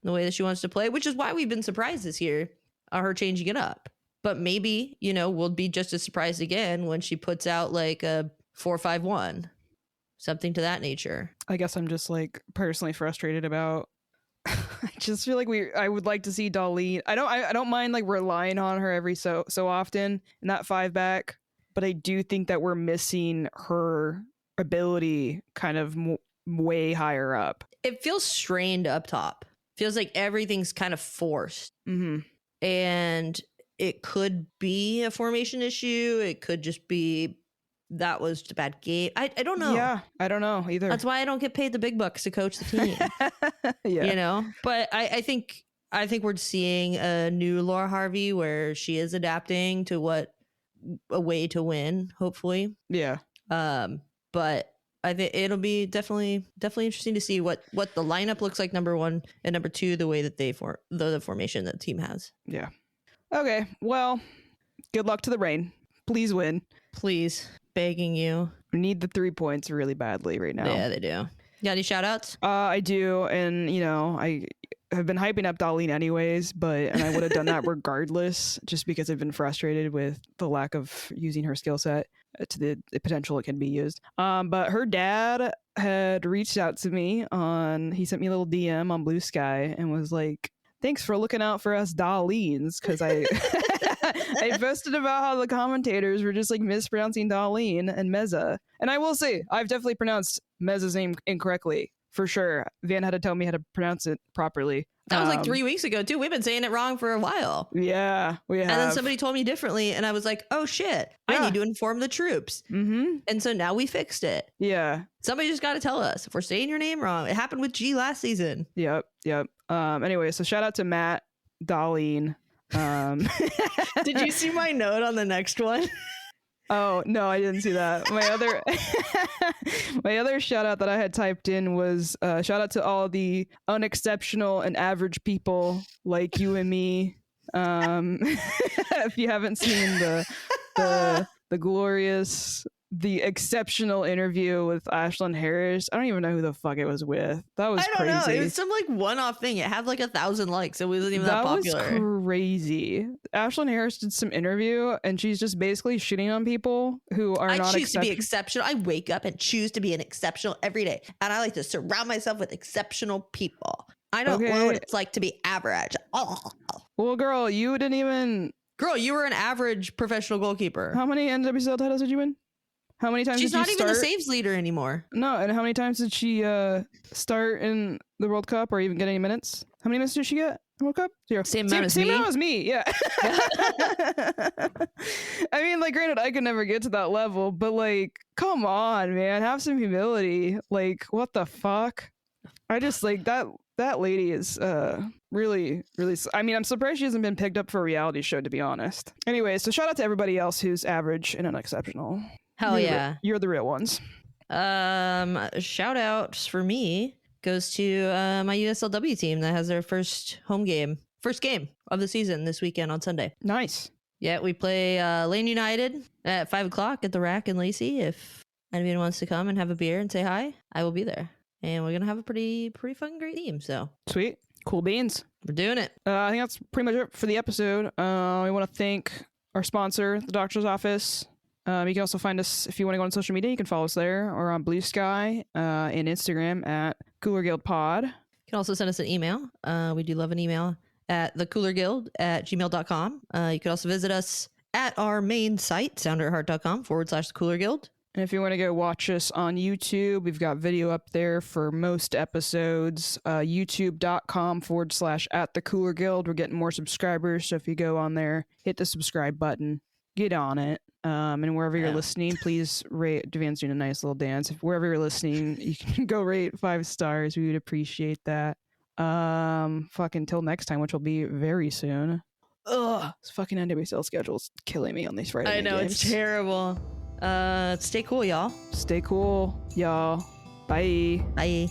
B: in the way that she wants to play, which is why we've been surprised this year on her changing it up. But maybe, we'll be just as surprised again when she puts out like a 4-5-1, something to that nature.
A: I guess I'm just like personally frustrated about. I just feel like I would like to see Darlene. I don't mind like relying on her every so often in that 5-back, but I do think that we're missing her ability kind of way higher up.
B: It feels strained up top. Feels like everything's kind of forced. And it could be a formation issue. It could just be that was just a bad game. I don't know.
A: Yeah, I don't know either.
B: That's why I don't get paid the big bucks to coach the team.
A: Yeah.
B: But I think we're seeing a new Laura Harvey where she is adapting to a way to win, hopefully.
A: Yeah.
B: But I think it'll be definitely interesting to see what the lineup looks like, number one, and number two, the way that the formation that the team has.
A: Yeah. Okay. Well, good luck to the Reign. Please win.
B: Please. Begging you.
A: We need the 3 points really badly right now.
B: Yeah, they do. Got any shout outs?
A: I do. And, I have been hyping up Darlene anyways, and I would have done that regardless, just because I've been frustrated with the lack of using her skill set to the potential it can be used. But her dad had reached out to me he sent me a little DM on Bluesky and was like, thanks for looking out for us Darlenes, because I I posted about how the commentators were just like mispronouncing Darlene and Meza. And I will say, I've definitely pronounced Meza's name incorrectly, for sure. Van had to tell me how to pronounce it properly.
B: That was like 3 weeks ago, too. We've been saying it wrong for a while.
A: Yeah, we have.
B: And then somebody told me differently, and I was like, oh, shit.
A: Yeah.
B: I need to inform the troops. And so now we fixed it.
A: Yeah.
B: Somebody just got to tell us if we're saying your name wrong. It happened with G last season.
A: Yep. Anyway, so shout out to Matt, Darlene.
B: Did you see my note on the next one?
A: Oh, no, I didn't see that. My other shout out that I had typed in was shout out to all the unexceptional and average people like you and me. If you haven't seen the glorious, the exceptional interview with Ashlyn Harris, I don't even know who the fuck it was with. That was crazy.
B: I don't know. It was some like one-off thing. It had like 1,000 likes. It wasn't even that popular.
A: That was crazy. Ashlyn Harris did some interview, and she's just basically shitting on people who are not.
B: I choose to be exceptional. I wake up and choose to be an exceptional every day, and I like to surround myself with exceptional people. I don't know what it's like to be average. Oh.
A: Well, girl, you didn't even.
B: Girl, you were an average professional goalkeeper.
A: How many NWSL titles did you win? How many times
B: She's
A: did you
B: not
A: start?
B: even the saves leader anymore.
A: No, and how many times did she start in the World Cup or even get any minutes? How many minutes did she get in the World Cup? Zero.
B: Same amount as me,
A: yeah. I mean, like, granted, I could never get to that level, but like, come on, man, have some humility. Like, what the fuck? I just like that that lady is really, really. I mean, I'm surprised she hasn't been picked up for a reality show, to be honest. Anyway, so shout out to everybody else who's average and unexceptional.
B: Hell yeah.
A: You're the real ones.
B: Shout out for me goes to my USLW team that has their first game of the season this weekend on Sunday.
A: Nice.
B: Yeah, we play Lane United at 5:00 at the Rack in Lacey. If anybody wants to come and have a beer and say hi, I will be there. And we're gonna have a pretty fun, great team. So
A: sweet, cool beans.
B: We're doing it.
A: I think that's pretty much it for the episode. We want to thank our sponsor, the Doctor's Office. You can also find us if you want to go on social media. You can follow us there or on Bluesky and Instagram at Cooler Guild Pod.
B: You can also send us an email. We do love an email at thecoolerguild@gmail.com. You can also visit us at our main site, sounderetheart.com/thecoolerguild.
A: And if you want to go watch us on YouTube, we've got video up there for most episodes. YouTube.com/@thecoolerguild. We're getting more subscribers, so if you go on there, hit the subscribe button, get on it. And wherever you're listening, please rate. Devan's doing a nice little dance. If wherever you're listening, you can go rate 5 stars. We would appreciate that. Fucking till next time, which will be very soon. Ugh, this fucking NWSL schedule's killing me on these Friday
B: I know,
A: games.
B: it's terrible. Stay cool, y'all.
A: Stay cool, y'all. Bye.
B: Bye.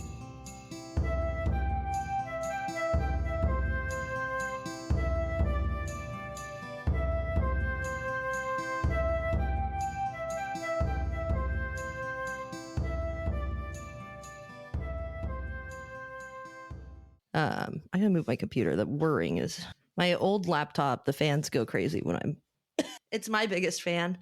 B: I gotta move my computer. The whirring is my old laptop. The fans go crazy when I'm. It's my biggest fan.